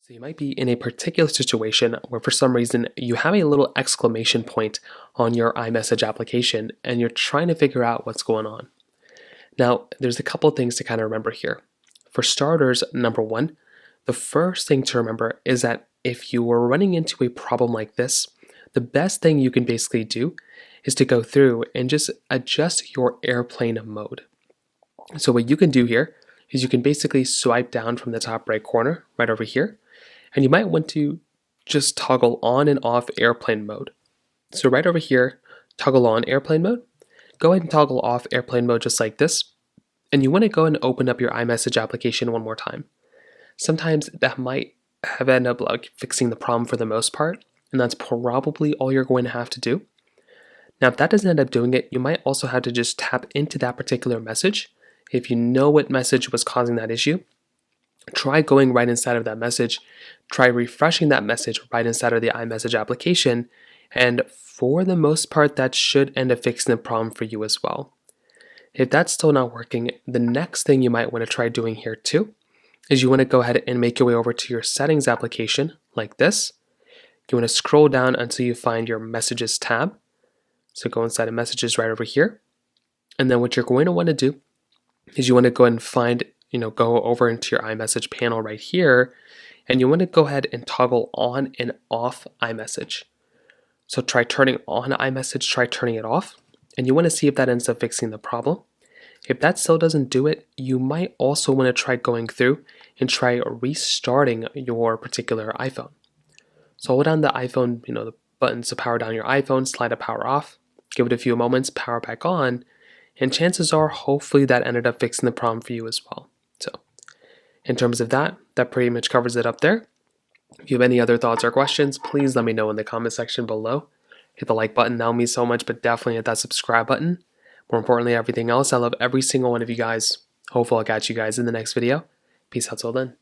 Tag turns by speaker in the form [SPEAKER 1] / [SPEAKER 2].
[SPEAKER 1] So you might be in a particular situation where for some reason you have a little exclamation point on your iMessage application and you're trying to figure out what's going on. Now, there's a couple of things to kind of remember here. For starters, number one, the first thing to remember is that if you were running into a problem like this, the best thing you can basically do is to go through and just adjust your airplane mode. So what you can do here is you can basically swipe down from the top right corner right over here, and you might want to just toggle on and off airplane mode. So right over here, toggle on airplane mode. Go ahead and toggle off airplane mode just like this. And you want to go and open up your iMessage application one more time. Sometimes that might have ended up like fixing the problem for the most part, and that's probably all you're going to have to do. Now, if that doesn't end up doing it, you might also have to just tap into that particular message. If you know what message was causing that issue, try going right inside of that message, try refreshing that message right inside of the iMessage application, and for the most part, that should end up fixing the problem for you as well. If that's still not working, the next thing you might want to try doing here too is you want to go ahead and make your way over to your settings application like this. You want to scroll down until you find your messages tab. So go inside of messages right over here. And then what you're going to want to do is you want to go ahead and find, go over into your iMessage panel right here, and you want to go ahead and toggle on and off iMessage. So try turning on iMessage, try turning it off, and you want to see if that ends up fixing the problem. If that still doesn't do it, you might also want to try going through and try restarting your particular iPhone. So hold down the iPhone, the buttons to power down your iPhone, slide to power off, give it a few moments, power back on, and chances are hopefully that ended up fixing the problem for you as well. So in terms of that pretty much covers it up there. If you have any other thoughts or questions, please let me know in the comment section below. Hit the like button, that'll mean so much, but definitely hit that subscribe button. More importantly, everything else, I love every single one of you guys. Hopefully I'll catch you guys in the next video. Peace out till then.